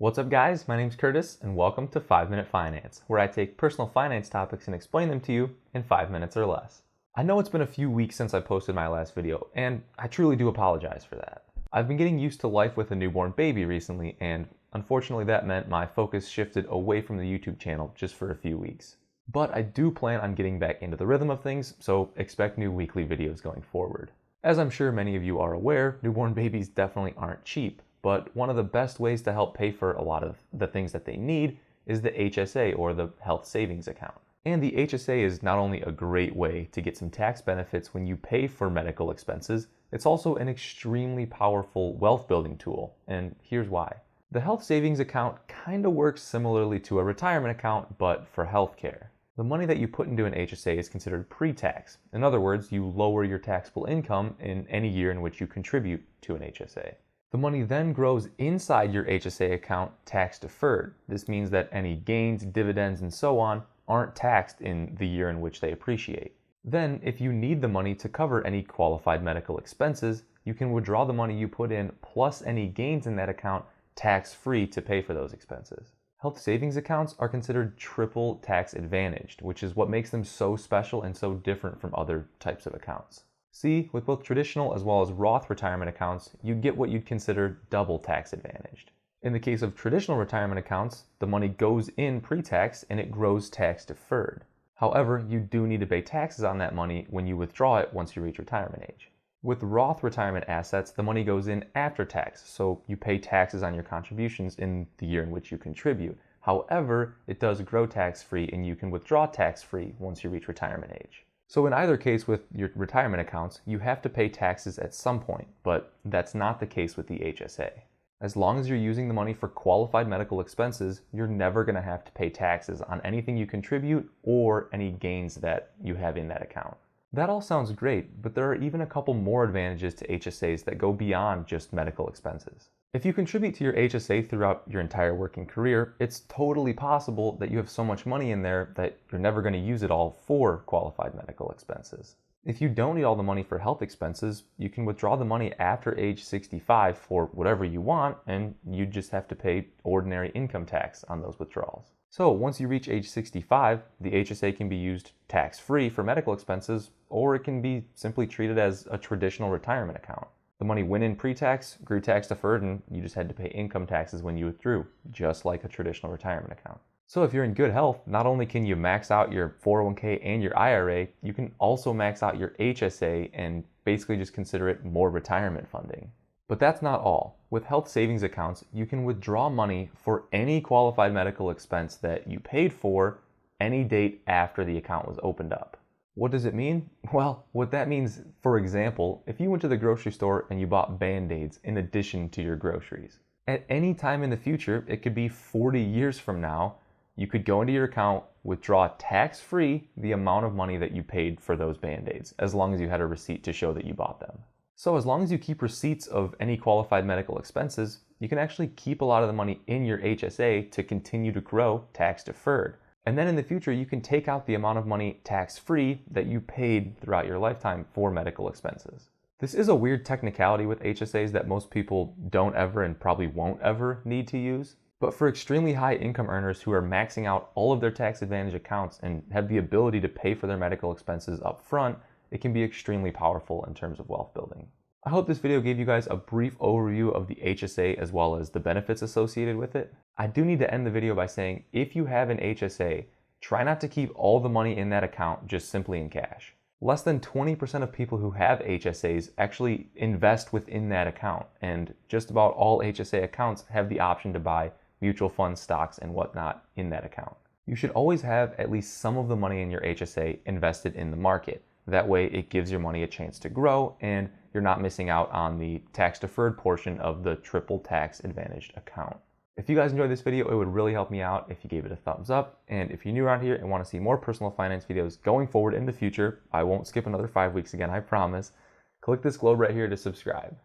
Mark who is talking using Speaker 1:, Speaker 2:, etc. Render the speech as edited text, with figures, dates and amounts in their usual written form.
Speaker 1: What's up guys, my name's Curtis and welcome to 5-Minute Finance, where I take personal finance topics and explain them to you in 5 minutes or less. I know it's been a few weeks since I posted my last video, and I truly do apologize for that. I've been getting used to life with a newborn baby recently, and unfortunately that meant my focus shifted away from the YouTube channel just for a few weeks. But I do plan on getting back into the rhythm of things, so expect new weekly videos going forward. As I'm sure many of you are aware, newborn babies definitely aren't cheap. But one of the best ways to help pay for a lot of the things that they need is the HSA, or the health savings account. And the HSA is not only a great way to get some tax benefits when you pay for medical expenses, it's also an extremely powerful wealth building tool, and here's why. The health savings account kind of works similarly to a retirement account, but for healthcare. The money that you put into an HSA is considered pre-tax. In other words, you lower your taxable income in any year in which you contribute to an HSA. The money then grows inside your HSA account tax deferred. This means that any gains, dividends, and so on aren't taxed in the year in which they appreciate. Then, if you need the money to cover any qualified medical expenses, you can withdraw the money you put in plus any gains in that account tax-free to pay for those expenses. Health savings accounts are considered triple tax advantaged, which is what makes them so special and so different from other types of accounts. See, with both traditional as well as Roth retirement accounts, you get what you'd consider double tax advantaged. In the case of traditional retirement accounts, the money goes in pre-tax and it grows tax deferred. However, you do need to pay taxes on that money when you withdraw it once you reach retirement age. With Roth retirement assets, the money goes in after tax, so you pay taxes on your contributions in the year in which you contribute. However, it does grow tax-free and you can withdraw tax-free once you reach retirement age. So in either case with your retirement accounts, you have to pay taxes at some point, but that's not the case with the HSA. As long as you're using the money for qualified medical expenses, you're never going to have to pay taxes on anything you contribute or any gains that you have in that account. That all sounds great, but there are even a couple more advantages to HSAs that go beyond just medical expenses. If you contribute to your HSA throughout your entire working career, it's totally possible that you have so much money in there that you're never going to use it all for qualified medical expenses. If you don't need all the money for health expenses, you can withdraw the money after age 65 for whatever you want, and you just have to pay ordinary income tax on those withdrawals. So once you reach age 65, the HSA can be used tax-free for medical expenses, or it can be simply treated as a traditional retirement account. The money went in pre-tax, grew tax deferred, and you just had to pay income taxes when you withdrew, just like a traditional retirement account. So if you're in good health, not only can you max out your 401k and your IRA, you can also max out your HSA and basically just consider it more retirement funding. But that's not all. With health savings accounts, you can withdraw money for any qualified medical expense that you paid for any date after the account was opened up. What does it mean? Well, what that means, for example, if you went to the grocery store and you bought Band-Aids in addition to your groceries, at any time in the future, it could be 40 years from now, you could go into your account, withdraw tax-free the amount of money that you paid for those Band-Aids, as long as you had a receipt to show that you bought them. So as long as you keep receipts of any qualified medical expenses, you can actually keep a lot of the money in your HSA to continue to grow tax-deferred. And then in the future, you can take out the amount of money tax-free that you paid throughout your lifetime for medical expenses. This is a weird technicality with HSAs that most people don't ever and probably won't ever need to use. But for extremely high income earners who are maxing out all of their tax advantage accounts and have the ability to pay for their medical expenses up front, it can be extremely powerful in terms of wealth building. I hope this video gave you guys a brief overview of the HSA as well as the benefits associated with it. I do need to end the video by saying if you have an HSA, try not to keep all the money in that account just simply in cash. Less than 20% of people who have HSAs actually invest within that account, and just about all HSA accounts have the option to buy mutual funds, stocks, and whatnot in that account. You should always have at least some of the money in your HSA invested in the market. That way it gives your money a chance to grow and you're not missing out on the tax deferred portion of the triple tax advantaged account. If you guys enjoyed this video, it would really help me out if you gave it a thumbs up. And if you're new around here and want to see more personal finance videos going forward in the future, I won't skip another 5 weeks again, I promise. Click this globe right here to subscribe.